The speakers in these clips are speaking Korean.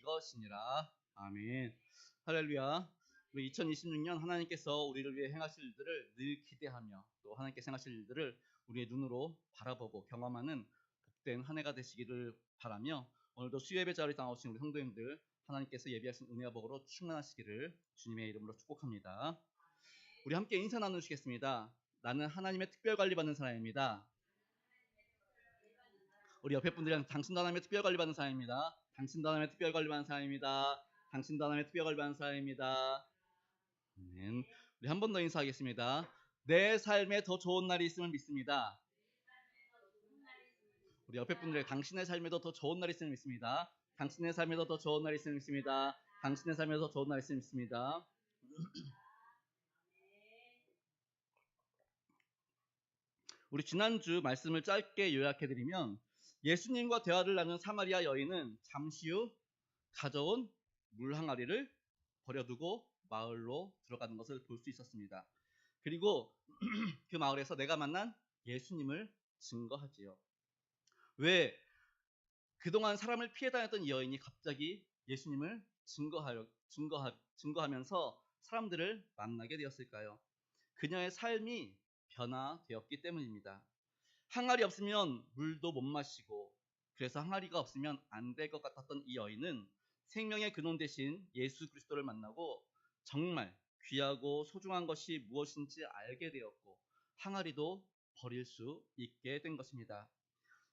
이것이니라. 아멘. 할렐루야. 우리 2026년 하나님께서 우리를 위해 행하실 일들을 늘 기대하며 또 하나님께서 행하실 일들을 우리의 눈으로 바라보고 경험하는 복된 한 해가 되시기를 바라며, 오늘도 수요예배 자리에 나오신 우리 성도님들 하나님께서 예비하신 은혜와 복으로 충만하시기를 주님의 이름으로 축복합니다. 우리 함께 인사 나누시겠습니다. 나는 하나님의 특별 관리 받는 사람입니다. 우리 옆에 분들이랑 당신도 하나님의 특별 관리 받는 사람입니다. 당신도 하나님의 특별 관리 받는 사람입니다. 당신도 하나님의 특별 관리 받는 사람입니다. 아멘. 우리 한 번 더 인사하겠습니다. 내 삶에 더 좋은 날이 있음을 믿습니다. 우리 옆에 분들에게 당신의 삶에도 더 좋은 날이 있음을 믿습니다. 당신의 삶에도 더 좋은 날이 있음을 믿습니다. 당신의 삶에도 더 좋은 날이 있음을 믿습니다. 우리 지난주 말씀을 짧게 요약해드리면, 예수님과 대화를 나눈 사마리아 여인은 잠시 후 가져온 물 항아리를 버려두고 마을로 들어가는 것을 볼 수 있었습니다. 그리고 그 마을에서 내가 만난 예수님을 증거하지요. 왜 그동안 사람을 피해 다녔던 이 여인이 갑자기 예수님을 증거하면서 사람들을 만나게 되었을까요? 그녀의 삶이 변화되었기 때문입니다. 항아리 없으면 물도 못 마시고, 그래서 항아리가 없으면 안 될 것 같았던 이 여인은 생명의 근원 대신 예수 그리스도를 만나고 정말 귀하고 소중한 것이 무엇인지 알게 되었고, 항아리도 버릴 수 있게 된 것입니다.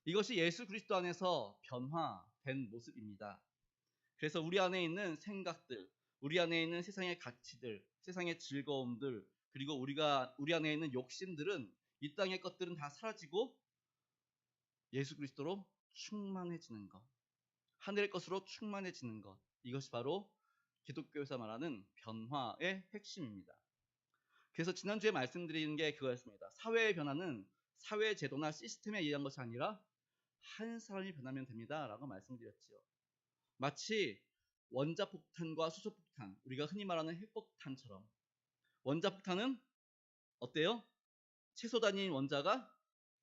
이것이 예수 그리스도 안에서 변화된 모습입니다. 그래서 우리 안에 있는 생각들, 우리 안에 있는 세상의 가치들, 세상의 즐거움들, 그리고 우리 안에 있는 욕심들은, 이 땅의 것들은 다 사라지고 예수 그리스도로 충만해지는 것, 하늘의 것으로 충만해지는 것, 이것이 바로 기독교에서 말하는 변화의 핵심입니다. 그래서 지난주에 말씀드린 게 그거였습니다. 사회의 변화는 사회 제도나 시스템에 의한 것이 아니라 한 사람이 변하면 됩니다 라고 말씀드렸죠. 마치 원자폭탄과 수소폭탄, 우리가 흔히 말하는 핵폭탄처럼, 원자폭탄은 어때요? 채소 단위인 원자가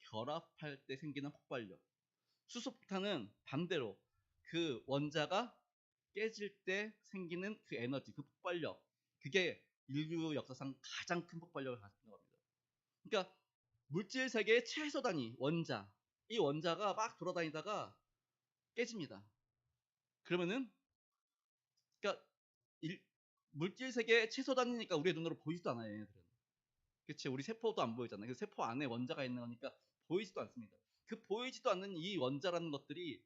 결합할 때 생기는 폭발력, 수소폭탄은 반대로 그 원자가 깨질 때 생기는 그 에너지, 그 폭발력, 그게 인류 역사상 가장 큰 폭발력을 가진 겁니다. 그러니까 물질 세계의 최소 단위 원자, 이 원자가 막 돌아다니다가 깨집니다. 그러면은, 그러니까 물질 세계의 최소 단위니까 우리의 눈으로 보이지도 않아요, 얘네들은. 그치? 우리 세포도 안 보이잖아요. 그 세포 안에 원자가 있는 거니까 보이지도 않습니다. 그 보이지도 않는 이 원자라는 것들이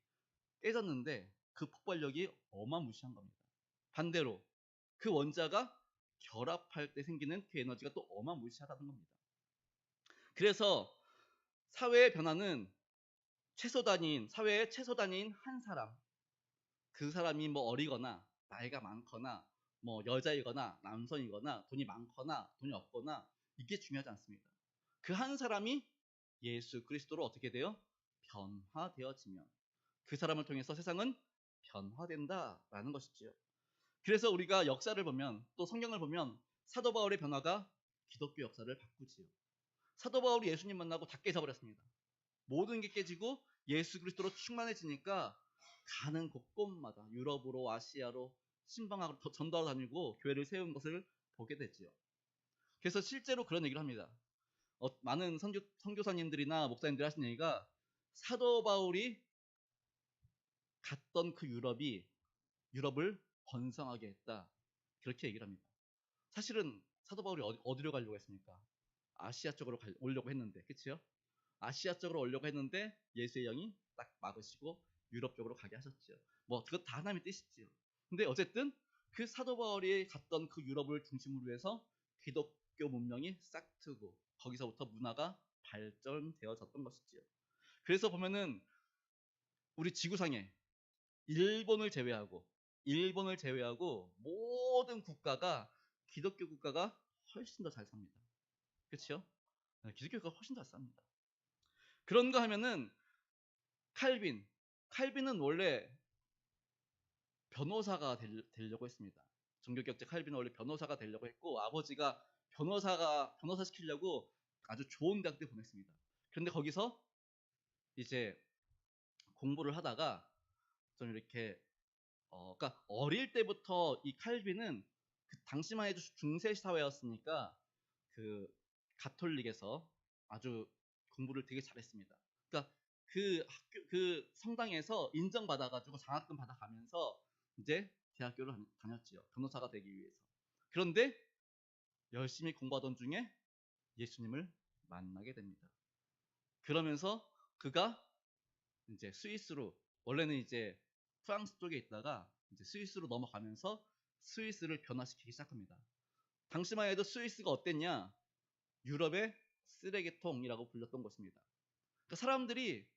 깨졌는데 그 폭발력이 어마무시한 겁니다. 반대로 그 원자가 결합할 때 생기는 그 에너지가 또 어마무시하다는 겁니다. 그래서 사회의 변화는 사회의 최소 단위인 한 사람, 그 사람이 뭐 어리거나 나이가 많거나 뭐 여자이거나 남성이거나 돈이 많거나 돈이 없거나 이게 중요하지 않습니다. 그 한 사람이 예수 그리스도로 어떻게 돼요? 변화되어지면 그 사람을 통해서 세상은 변화된다라는 것이지요. 그래서 우리가 역사를 보면, 또 성경을 보면 사도 바울의 변화가 기독교 역사를 바꾸지요. 사도 바울이 예수님 만나고 다 깨져버렸습니다. 모든 게 깨지고 예수 그리스도로 충만해지니까 가는 곳곳마다 유럽으로 아시아로 신방하고 전도하러 다니고 교회를 세운 것을 보게 되지요. 그래서 실제로 그런 얘기를 합니다. 많은 선교사님들이나 목사님들이 하신 얘기가, 사도 바울이 갔던 그 유럽을 번성하게 했다, 그렇게 얘기를 합니다. 사실은 사도 바울이 어디로 가려고 했습니까? 아시아 쪽으로 오려고 했는데, 그치요? 아시아 쪽으로 오려고 했는데 예수의 영이 딱 막으시고 유럽 쪽으로 가게 하셨죠. 뭐 그것 다 하나님의 뜻이지요. 근데 어쨌든 그 사도 바울이 갔던 그 유럽을 중심으로 해서 기독교 문명이 싹 트고 거기서부터 문화가 발전되어졌던 것이지요. 그래서 보면은 우리 지구상에 일본을 제외하고 모든 국가가, 기독교 국가가 훨씬 더 잘 삽니다. 그렇죠? 기독교가 훨씬 더 잘 삽니다. 그런가 하면은 칼빈은 원래 변호사가 되려고 했습니다. 종교개혁자 칼빈은 원래 변호사가 되려고 했고, 아버지가 변호사 시키려고 아주 좋은 대학교에 보냈습니다. 그런데 거기서 이제 공부를 하다가 좀 이렇게 그러니까 어릴 때부터 이 칼빈은 그 당시만 해도 중세 사회였으니까 그 가톨릭에서 아주 공부를 되게 잘했습니다. 그러니까 그 학교 그 성당에서 인정받아가지고 장학금 받아가면서 이제 대학교를 다녔지요. 변호사가 되기 위해서. 그런데 열심히 공부하던 중에 예수님을 만나게 됩니다. 그러면서 그가 이제 스위스로, 원래는 이제 프랑스 쪽에 있다가 이제 스위스로 넘어가면서 스위스를 변화시키기 시작합니다. 당시만 해도 스위스가 어땠냐? 유럽의 쓰레기통이라고 불렸던 곳입니다. 그러니까 사람들이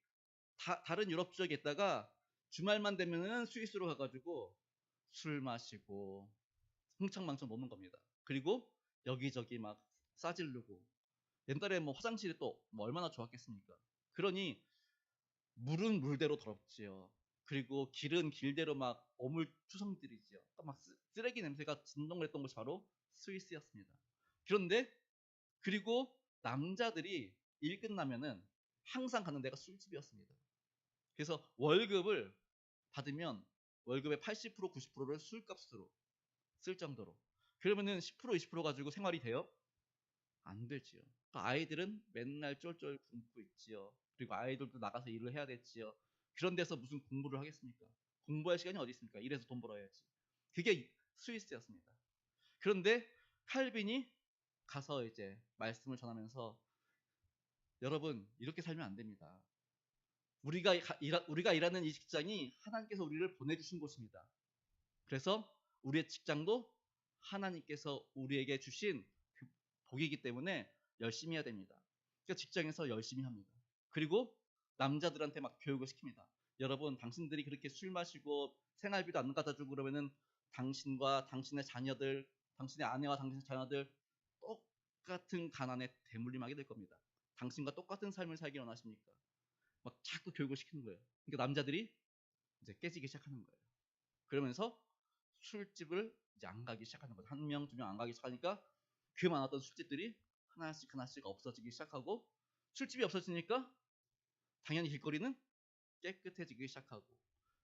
다른 유럽 지역에 있다가 주말만 되면은 스위스로 가가지고 술 마시고 흥청망청 노는 겁니다. 그리고 여기저기 막 싸지르고, 옛날에 뭐 화장실이 또 뭐 얼마나 좋았겠습니까? 그러니 물은 물대로 더럽지요. 그리고 길은 길대로 막 어물투성들이지요. 그러니까 막 쓰레기 냄새가 진동했던 곳이 바로 스위스였습니다. 그런데 그리고 남자들이 일 끝나면은 항상 가는 데가 술집이었습니다. 그래서 월급을 받으면 월급의 80% 90%를 술값으로 쓸 정도로. 그러면은 10% 20% 가지고 생활이 돼요? 안 되지요. 그러니까 아이들은 맨날 쫄쫄 굶고 있지요. 그리고 아이들도 나가서 일을 해야 되지요. 그런 데서 무슨 공부를 하겠습니까? 공부할 시간이 어디 있습니까? 일해서 돈 벌어야지. 그게 스위스였습니다. 그런데 칼빈이 가서 이제 말씀을 전하면서, 여러분 이렇게 살면 안 됩니다. 우리가 일하는 이 직장이 하나님께서 우리를 보내주신 곳입니다. 그래서 우리의 직장도 하나님께서 우리에게 주신 그 복이기 때문에 열심히 해야 됩니다. 그러니까 직장에서 열심히 합니다. 그리고 남자들한테 막 교육을 시킵니다. 여러분, 당신들이 그렇게 술 마시고 생활비도 안 갖다 주고 그러면은 당신과 당신의 자녀들, 당신의 아내와 당신의 자녀들 똑같은 가난에 대물림하게 될 겁니다. 당신과 똑같은 삶을 살기 원하십니까? 막 자꾸 교육을 시키는 거예요. 그러니까 남자들이 이제 깨지기 시작하는 거예요. 그러면서 술집을 이제 안 가기 시작하는 거죠. 한 명, 두 명 안 가기 시작하니까 그 많았던 술집들이 하나씩 하나씩 없어지기 시작하고, 술집이 없어지니까 당연히 길거리는 깨끗해지기 시작하고,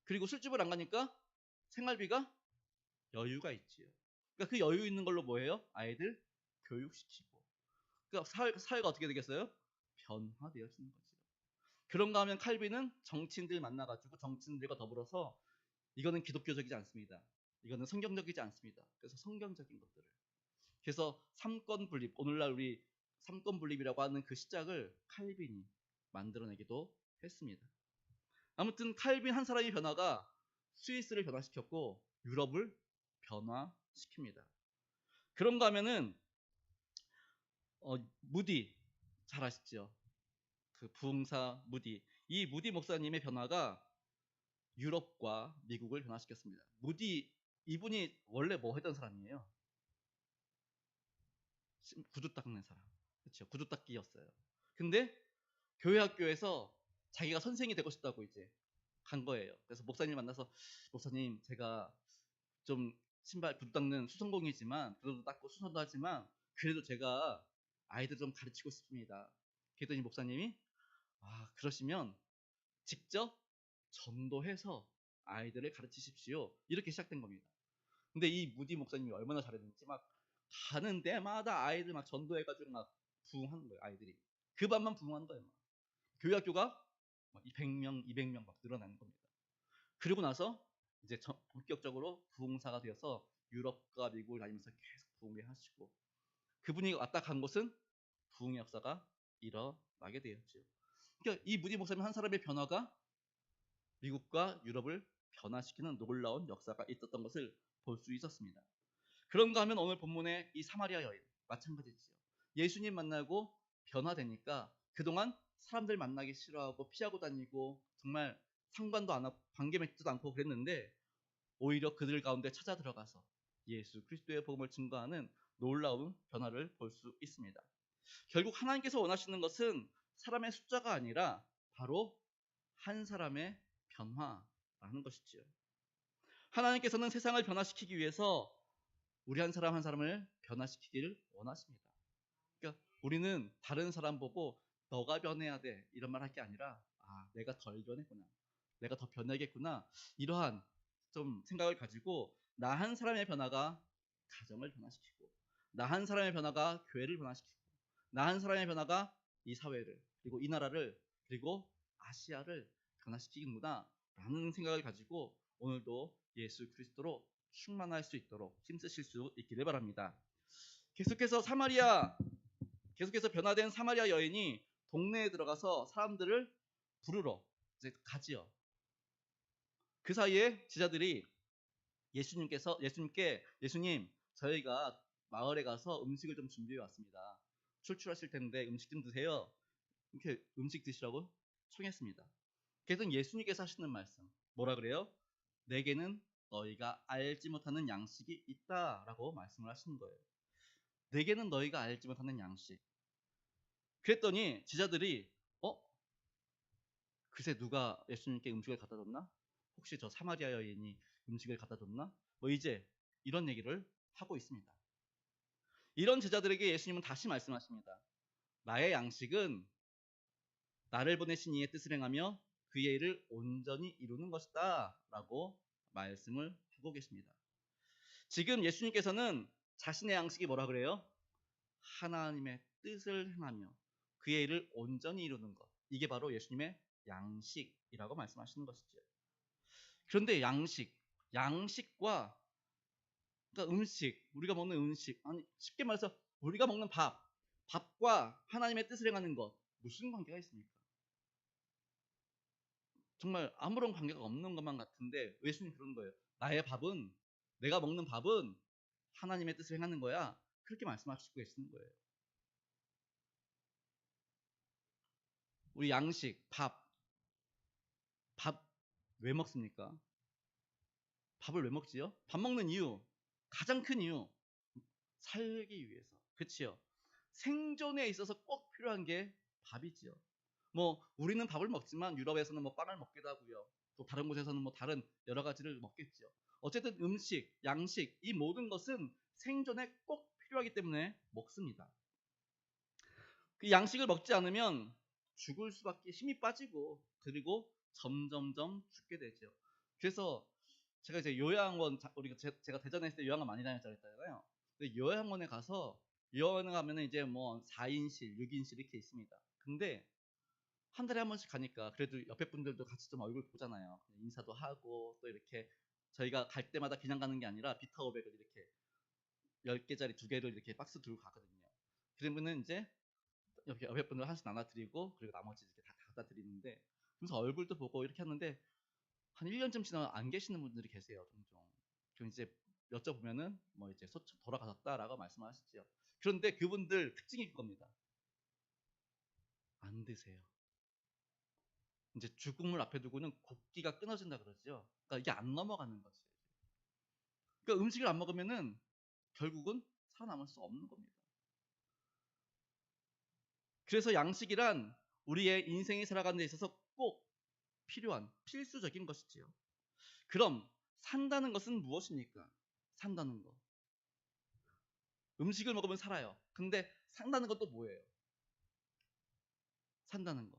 그리고 술집을 안 가니까 생활비가 여유가 있지요. 그러니까 그 여유 있는 걸로 뭐예요? 아이들 교육시키고. 그러니까 사회가 어떻게 되겠어요? 변화되어지는 거죠. 그런가 하면 칼빈은 정치인들 만나가지고 정치인들과 더불어서, 이거는 기독교적이지 않습니다. 이거는 성경적이지 않습니다. 그래서 성경적인 것들을. 그래서 삼권 분립, 오늘날 우리 삼권 분립이라고 하는 그 시작을 칼빈이 만들어내기도 했습니다. 아무튼 칼빈 한 사람의 변화가 스위스를 변화시켰고 유럽을 변화시킵니다. 그런가 하면은 무디 잘 아시죠? 그 부흥사 무디. 이 무디 목사님의 변화가 유럽과 미국을 변화시켰습니다. 무디 이분이 원래 뭐 했던 사람이에요? 구두 닦는 사람. 그렇죠. 구두 닦기였어요. 근데 교회 학교에서 자기가 선생이 되고 싶다고 이제 간 거예요. 그래서 목사님 만나서, 목사님 제가 좀 신발 구두 닦는 수성공이지만 구두도 닦고 수선도 하지만 그래도 제가 아이들 좀 가르치고 싶습니다. 그랬더니 목사님이, 그러시면 직접 전도해서 아이들을 가르치십시오. 이렇게 시작된 겁니다. 근데 이 무디 목사님이 얼마나 잘했는지 막 가는 데마다 아이들 막 전도해가지고 막 부흥하는 거예요. 아이들이 그 반만 부흥하는 거예요. 막. 교회 학교가 막 100명, 200명 막 늘어나는 겁니다. 그리고 나서 이제 본격적으로 부흥사가 되어서 유럽과 미국을 다니면서 계속 부흥을 하시고, 그분이 왔다 간 곳은 부흥의 역사가 일어나게 되었죠. 그러니까 이 무디 목사님 한 사람의 변화가 미국과 유럽을 변화시키는 놀라운 역사가 있었던 것을 볼 수 있었습니다. 그런가 하면 오늘 본문의 이 사마리아 여인 마찬가지지요. 예수님 만나고 변화되니까 그동안 사람들 만나기 싫어하고 피하고 다니고 정말 상관도 안 하고 관계 맺지도 않고 그랬는데, 오히려 그들 가운데 찾아 들어가서 예수 그리스도의 복음을 증거하는 놀라운 변화를 볼 수 있습니다. 결국 하나님께서 원하시는 것은 사람의 숫자가 아니라 바로 한 사람의 변화라는 것이지요. 하나님께서는 세상을 변화시키기 위해서 우리 한 사람 한 사람을 변화시키길 원하십니다. 그러니까 우리는 다른 사람 보고 너가 변해야 돼 이런 말 할 게 아니라, 내가 덜 변했구나, 내가 더 변해야겠구나, 이러한 좀 생각을 가지고 나 한 사람의 변화가 가정을 변화시키고 나 한 사람의 변화가 교회를 변화시키고 나 한 사람의 변화가 이 사회를 그리고 이 나라를 그리고 아시아를 변화시키는구나 라는 생각을 가지고 오늘도 예수 그리스도로 충만할 수 있도록 힘쓰실 수 있기를 바랍니다. 계속해서 변화된 사마리아 여인이 동네에 들어가서 사람들을 부르러 이제 가지요. 그 사이에 제자들이 예수님, 저희가 마을에 가서 음식을 좀 준비해 왔습니다. 출출하실 텐데 음식 좀 드세요. 이렇게 음식 드시라고 청했습니다. 그래서 예수님께서 하시는 말씀 뭐라 그래요? 내게는 너희가 알지 못하는 양식이 있다라고 말씀을 하시는 거예요. 내게는 너희가 알지 못하는 양식. 그랬더니 제자들이 글쎄 누가 예수님께 음식을 갖다 줬나? 혹시 저 사마리아 여인이 음식을 갖다 줬나? 뭐 이제 이런 얘기를 하고 있습니다. 이런 제자들에게 예수님은 다시 말씀하십니다. 나의 양식은 나를 보내신 이의 뜻을 행하며 그의 일을 온전히 이루는 것이다 라고 말씀을 하고 계십니다. 지금 예수님께서는 자신의 양식이 뭐라 그래요? 하나님의 뜻을 행하며 그의 일을 온전히 이루는 것. 이게 바로 예수님의 양식이라고 말씀하시는 것이죠. 그런데 양식과 그러니까 우리가 먹는 음식, 아니 쉽게 말해서 우리가 먹는 밥과 하나님의 뜻을 행하는 것 무슨 관계가 있습니까? 정말 아무런 관계가 없는 것만 같은데 예수님 그러는 거예요. 내가 먹는 밥은 하나님의 뜻을 행하는 거야. 그렇게 말씀하시고 계시는 거예요. 우리 밥 왜 먹습니까? 밥을 왜 먹지요? 밥 먹는 이유, 가장 큰 이유, 살기 위해서. 그치요? 생존에 있어서 꼭 필요한 게 밥이지요. 뭐 우리는 밥을 먹지만 유럽에서는 뭐 빵을 먹기도 하고요. 또 다른 곳에서는 뭐 다른 여러 가지를 먹겠죠. 어쨌든 음식, 양식 이 모든 것은 생존에 꼭 필요하기 때문에 먹습니다. 그 양식을 먹지 않으면 죽을 수밖에 힘이 빠지고 그리고 점점점 죽게 되죠. 그래서 제가 이제 요양원 제가 대전에 있을 때 요양원 많이 다녔다고 했잖아요. 근데 요양원에 가면은 이제 뭐 4인실, 6인실 이렇게 있습니다. 근데 한 달에 한 번씩 가니까 그래도 옆에 분들도 같이 좀 얼굴 보잖아요. 인사도 하고 또 이렇게 저희가 갈 때마다 그냥 가는 게 아니라 비타오백을 이렇게 10개짜리 2개를 이렇게 박스 들고 가거든요. 그러면은 이제 옆에 분들 하나씩 나눠드리고 그리고 나머지 이렇게 다 갖다 드리는데 그래서 얼굴도 보고 이렇게 하는데 한 1년쯤 지나면 안 계시는 분들이 계세요. 종종. 그럼 이제 여쭤보면은 뭐 이제 돌아가셨다라고 말씀하시죠. 그런데 그분들 특징이 그겁니다. 안 드세요. 이제 죽음을 앞에 두고는 곡기가 끊어진다 그러죠. 그러니까 이게 안 넘어가는 거죠. 그러니까 음식을 안 먹으면은 결국은 살아남을 수 없는 겁니다. 그래서 양식이란 우리의 인생이 살아가는 데 있어서 꼭 필요한 필수적인 것이지요. 그럼 산다는 것은 무엇입니까? 산다는 거. 음식을 먹으면 살아요. 근데 산다는 것도 뭐예요? 산다는 거.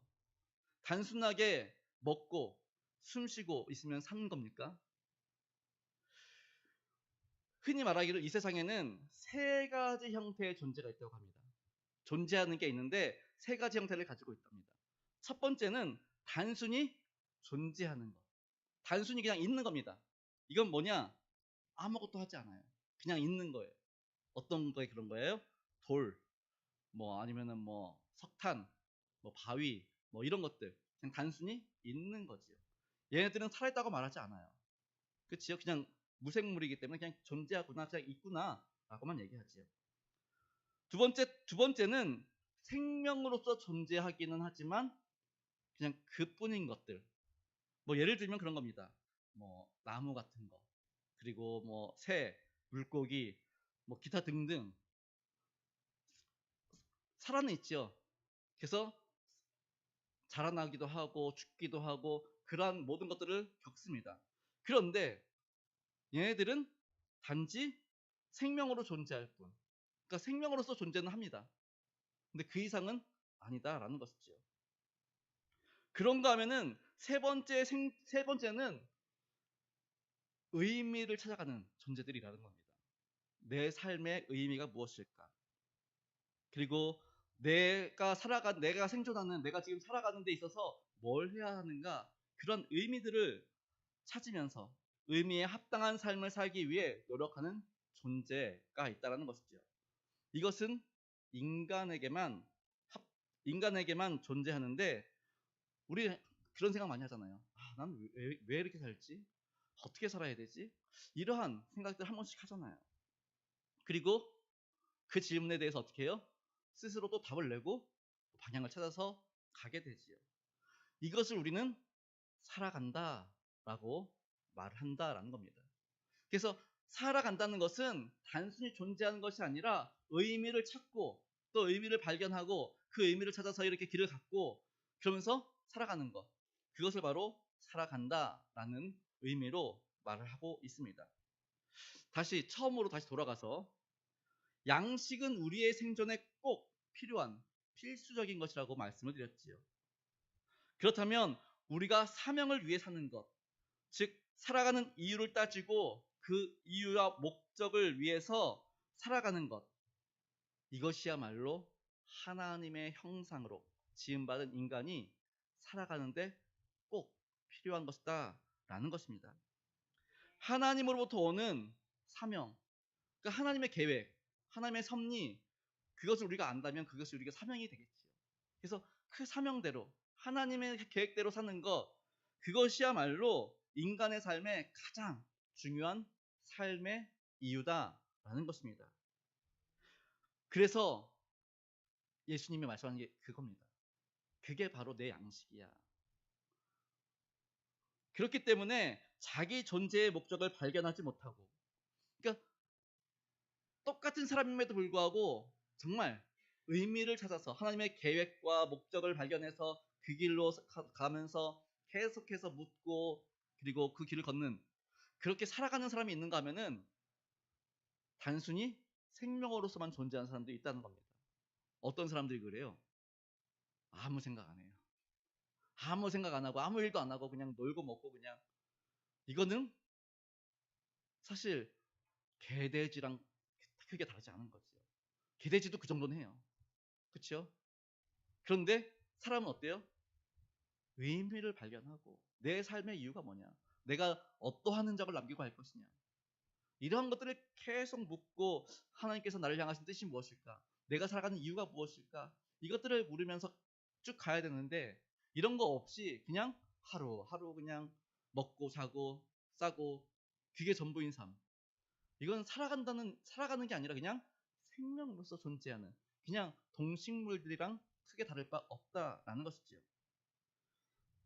단순하게 먹고 숨 쉬고 있으면 사는 겁니까? 흔히 말하기로 이 세상에는 세 가지 형태의 존재가 있다고 합니다. 존재하는 게 있는데 세 가지 형태를 가지고 있답니다. 첫 번째는 단순히 존재하는 것. 단순히 그냥 있는 겁니다. 이건 뭐냐? 아무것도 하지 않아요. 그냥 있는 거예요. 어떤 거에 그런 거예요? 돌, 뭐 아니면은 뭐 석탄, 뭐 바위, 뭐 이런 것들. 그냥 단순히 있는 거지요. 얘네들은 살아있다고 말하지 않아요. 그치요? 그냥 무생물이기 때문에 그냥 존재하구나, 그냥 있구나 라고만 얘기하지요. 두 번째는 생명으로서 존재하기는 하지만 그냥 그뿐인 것들. 뭐 예를 들면 그런 겁니다. 뭐 나무 같은 거, 그리고 뭐 새, 물고기, 뭐 기타 등등 살아는 있죠. 그래서 자라나기도 하고 죽기도 하고 그러한 모든 것들을 겪습니다. 그런데 얘네들은 단지 생명으로 존재할 뿐. 그러니까 생명으로서 존재는 합니다. 근데 그 이상은 아니다라는 것이죠. 그런가 하면은 세 번째는 의미를 찾아가는 존재들이라는 겁니다. 내 삶의 의미가 무엇일까? 그리고 내가 생존하는, 내가 지금 살아가는 데 있어서 뭘 해야 하는가? 그런 의미들을 찾으면서 의미에 합당한 삶을 살기 위해 노력하는 존재가 있다는 것이죠. 이것은 인간에게만 인간에게만 존재하는데, 우리 그런 생각 많이 하잖아요. 난 왜 이렇게 살지? 어떻게 살아야 되지? 이러한 생각들 한 번씩 하잖아요. 그리고 그 질문에 대해서 어떻게 해요? 스스로 또 답을 내고 방향을 찾아서 가게 되지요. 이것을 우리는 살아간다라고 말한다라는 겁니다. 그래서 살아간다는 것은 단순히 존재하는 것이 아니라 의미를 찾고 또 의미를 발견하고 그 의미를 찾아서 이렇게 길을 갖고 그러면서 살아가는 것. 그것을 바로 살아간다라는 의미로 말을 하고 있습니다. 처음으로 돌아가서 양식은 우리의 생존에 꼭 필요한 필수적인 것이라고 말씀을 드렸지요. 그렇다면 우리가 사명을 위해 사는 것, 즉 살아가는 이유를 따지고 그 이유와 목적을 위해서 살아가는 것, 이것이야말로 하나님의 형상으로 지음받은 인간이 살아가는데 꼭 필요한 것이다 라는 것입니다. 하나님으로부터 오는 사명, 그러니까 하나님의 계획, 하나님의 섭리, 그것을 우리가 안다면 그것이 우리가 사명이 되겠지요. 그래서 그 사명대로 하나님의 계획대로 사는 것, 그것이야말로 인간의 삶의 가장 중요한 삶의 이유다라는 것입니다. 그래서 예수님이 말씀하는 게 그겁니다. 그게 바로 내 양식이야. 그렇기 때문에 자기 존재의 목적을 발견하지 못하고, 그러니까 똑같은 사람임에도 불구하고 정말 의미를 찾아서 하나님의 계획과 목적을 발견해서 그 길로 가면서 계속해서 묻고 그리고 그 길을 걷는, 그렇게 살아가는 사람이 있는가 하면은 단순히 생명으로서만 존재하는 사람들이 있다는 겁니다. 어떤 사람들이 그래요? 아무 생각 안 해요. 아무 생각 안 하고 아무 일도 안 하고 그냥 놀고 먹고 그냥. 이거는 사실 개돼지랑 크게 다르지 않은 거죠. 개돼지도 그 정도는 해요. 그렇죠? 그런데 사람은 어때요? 의미를 발견하고 내 삶의 이유가 뭐냐? 내가 어떠한 흔적을 남기고 할 것이냐? 이러한 것들을 계속 묻고 하나님께서 나를 향하신 뜻이 무엇일까? 내가 살아가는 이유가 무엇일까? 이것들을 물으면서 쭉 가야 되는데 이런 거 없이 그냥 하루하루 그냥 먹고 자고 싸고 그게 전부인 삶. 이건 살아가는 게 아니라 그냥 생명으로서 존재하는 그냥 동식물들이랑 크게 다를 바 없다라는 것이지요.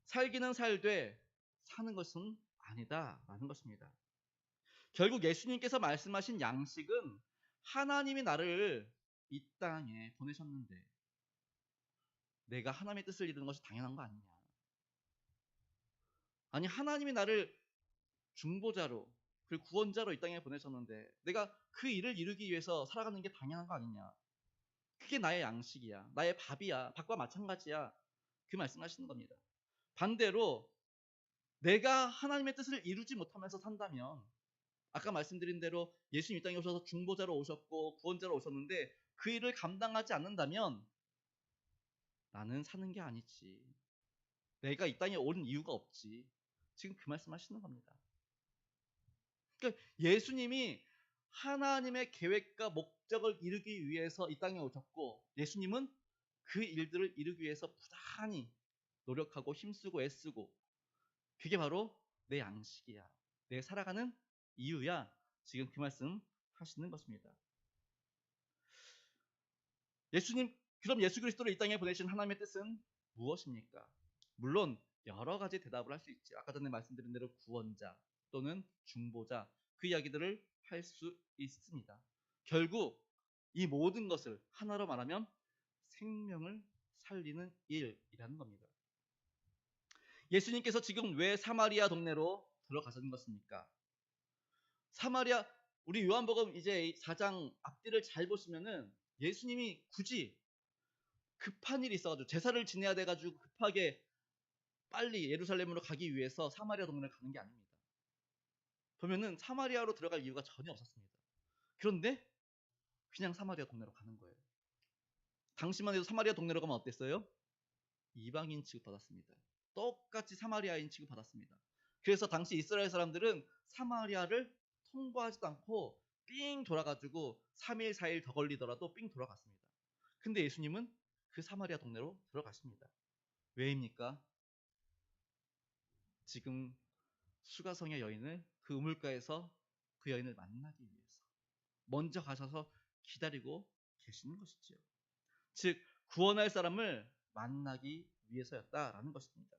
살기는 살되 사는 것은 아니다라는 것입니다. 결국 예수님께서 말씀하신 양식은 하나님이 나를 이 땅에 보내셨는데 내가 하나님의 뜻을 이루는 것이 당연한 거 아니냐. 아니 하나님이 나를 중보자로 그리고 구원자로 이 땅에 보내셨는데 내가 그 일을 이루기 위해서 살아가는 게 당연한 거 아니냐. 그게 나의 양식이야. 나의 밥이야. 밥과 마찬가지야. 그 말씀하시는 겁니다. 반대로 내가 하나님의 뜻을 이루지 못하면서 산다면 아까 말씀드린 대로 예수님 이 땅에 오셔서 중보자로 오셨고 구원자로 오셨는데 그 일을 감당하지 않는다면 나는 사는 게 아니지. 내가 이 땅에 온 이유가 없지. 지금 그 말씀하시는 겁니다. 그러니까 예수님이 하나님의 계획과 목적을 이루기 위해서 이 땅에 오셨고 예수님은 그 일들을 이루기 위해서 부단히 노력하고 힘쓰고 애쓰고 그게 바로 내 양식이야. 내 살아가는 이유야. 지금 그 말씀 하시는 것입니다. 그럼 예수 그리스도를 이 땅에 보내신 하나님의 뜻은 무엇입니까? 물론 여러 가지 대답을 할 수 있죠. 아까 전에 말씀드린 대로 구원자 또는 중보자 그 이야기들을 할 수 있습니다. 결국 이 모든 것을 하나로 말하면 생명을 살리는 일이라는 겁니다. 예수님께서 지금 왜 사마리아 동네로 들어가신 것입니까? 우리 요한복음 이제 4장 앞뒤를 잘 보시면은 예수님이 굳이 급한 일이 있어가지고 제사를 지내야 돼가지고 급하게 빨리 예루살렘으로 가기 위해서 사마리아 동네를 가는 게 아닙니다. 보면은 사마리아로 들어갈 이유가 전혀 없었습니다. 그런데 그냥 사마리아 동네로 가는 거예요. 당시만 해도 사마리아 동네로 가면 어땠어요? 이방인 취급받았습니다. 똑같이 사마리아인 취급받았습니다. 그래서 당시 이스라엘 사람들은 사마리아를 통과하지도 않고 삥 돌아가지고 3일 4일 더 걸리더라도 삥 돌아갔습니다. 근데 예수님은 그 사마리아 동네로 들어가십니다. 왜입니까? 지금 수가성의 여인을 그 우물가에서 그 여인을 만나기 위해서 먼저 가셔서 기다리고 계시는 것이지요. 즉 구원할 사람을 만나기 위해서였다라는 것입니다.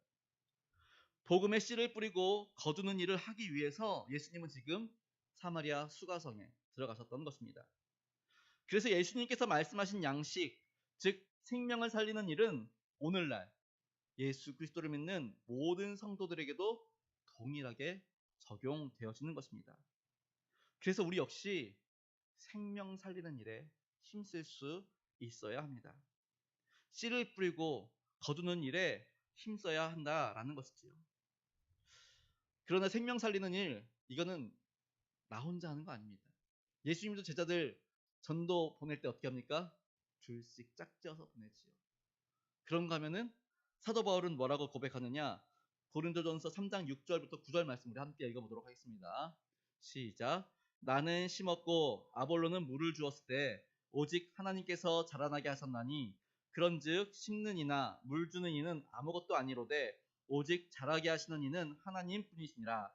복음의 씨를 뿌리고 거두는 일을 하기 위해서 예수님은 지금 사마리아 수가성에 들어가셨던 것입니다. 그래서 예수님께서 말씀하신 양식, 즉 생명을 살리는 일은 오늘날 예수 그리스도를 믿는 모든 성도들에게도 동일하게 적용되어지는 것입니다. 그래서 우리 역시 생명 살리는 일에 힘쓸 수 있어야 합니다. 씨를 뿌리고 거두는 일에 힘써야 한다라는 것이지요. 그러나 생명 살리는 일, 이거는 나 혼자 하는 거 아닙니다. 예수님도 제자들 전도 보낼 때 어떻게 합니까? 줄씩 짝지어서 보내지요. 그런가 하면은 사도 바울은 뭐라고 고백하느냐? 고린도전서 3장 6절부터 9절 말씀 우리 함께 읽어보도록 하겠습니다. 시작. 나는 심었고 아볼로는 물을 주었을 때 오직 하나님께서 자라나게 하셨나니 그런즉 심는 이나 물 주는 이는 아무것도 아니로되 오직 자라게 하시는 이는 하나님 뿐이시니라.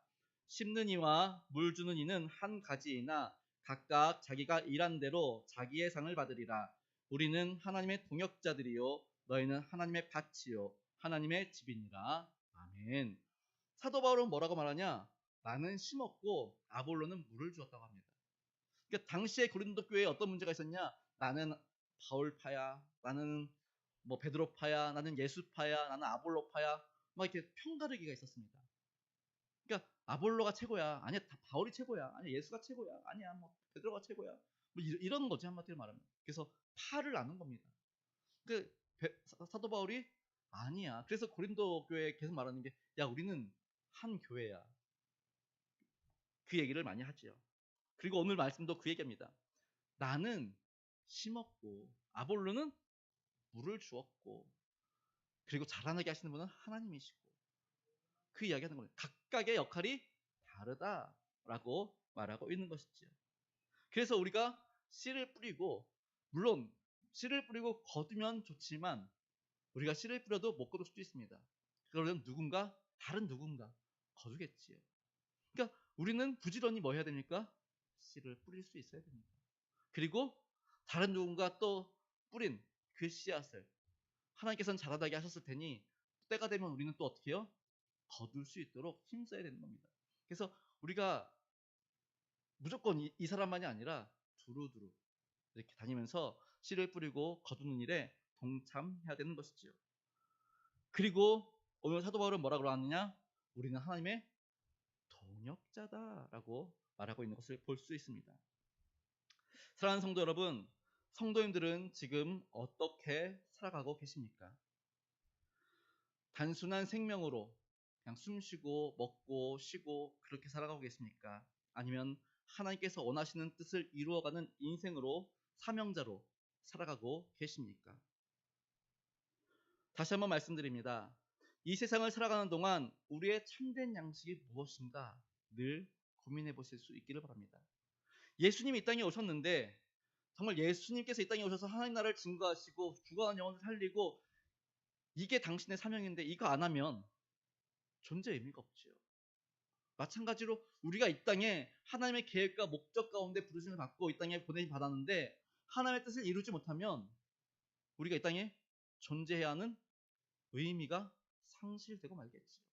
심는 이와 물 주는 이는 한 가지이나 각각 자기가 일한 대로 자기의 상을 받으리라. 우리는 하나님의 동역자들이요 너희는 하나님의 밭이요 하나님의 집이니라. 아멘. 사도 바울은 뭐라고 말하냐? 나는 심었고 아볼로는 물을 주었다고 합니다. 그러니까 당시에 고린도 교회에 어떤 문제가 있었냐? 나는 바울파야, 나는 뭐 베드로파야, 나는 예수파야, 나는 아볼로파야, 막 이렇게 편가르기가 있었습니다. 그러니까 아볼로가 최고야, 아니야 다 바울이 최고야, 아니야 예수가 최고야, 아니야 뭐 베드로가 최고야, 뭐 이런 거지 한마디로 말하면. 그래서 파를 나눈 겁니다. 그 사도 바울이 아니야. 그래서 고린도 교회에 계속 말하는 게, 야 우리는 한 교회야. 그 얘기를 많이 하지요. 그리고 오늘 말씀도 그 얘기입니다. 나는 심었고 아볼로는 물을 주었고 그리고 자라나게 하시는 분은 하나님이시고, 그 이야기하는 겁니다. 각각의 역할이 다르다라고 말하고 있는 것이지요. 그래서 우리가 씨를 뿌리고, 물론 씨를 뿌리고 거두면 좋지만 우리가 씨를 뿌려도 못 거둘 수도 있습니다. 그러면 다른 누군가 거두겠지요. 그러니까 우리는 부지런히 뭐 해야 됩니까? 씨를 뿌릴 수 있어야 됩니다. 그리고 다른 누군가 또 뿌린 그 씨앗을 하나님께서는 자라나게 하셨을 테니 때가 되면 우리는 또 어떻게 해요? 거둘 수 있도록 힘써야 되는 겁니다. 그래서 우리가 무조건 이 사람만이 아니라 두루두루 이렇게 다니면서 씨를 뿌리고 거두는 일에 동참해야 되는 것이지요. 그리고 오늘 사도 바울은 뭐라고 하느냐? 우리는 하나님의 동역자다라고 말하고 있는 것을 볼 수 있습니다. 사랑하는 성도 여러분, 성도님들은 지금 어떻게 살아가고 계십니까? 단순한 생명으로 그냥 숨쉬고 먹고 쉬고 그렇게 살아가고 계십니까? 아니면 하나님께서 원하시는 뜻을 이루어가는 인생으로, 사명자로 살아가고 계십니까? 다시 한번 말씀드립니다. 이 세상을 살아가는 동안 우리의 참된 양식이 무엇인가 늘 고민해 보실 수 있기를 바랍니다. 예수님이 이 땅에 오셨는데, 정말 예수님께서 이 땅에 오셔서 하나님 나라를 증거하시고 죽어간 영혼을 살리고, 이게 당신의 사명인데 이거 안 하면 존재 의미가 없지요. 마찬가지로 우리가 이 땅에 하나님의 계획과 목적 가운데 부르심을 받고 이 땅에 보내심 받았는데 하나님의 뜻을 이루지 못하면 우리가 이 땅에 존재해야 하는 의미가 상실되고 말겠지요.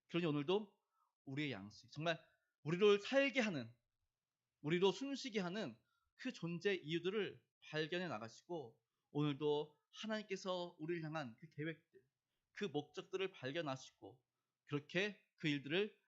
그러니 오늘도 우리의 양식, 정말 우리를 살게 하는, 우리로 숨쉬게 하는 그 존재 이유들을 발견해 나가시고, 오늘도 하나님께서 우리를 향한 그 계획들, 그 목적들을 발견하시고 그렇게 그 일들을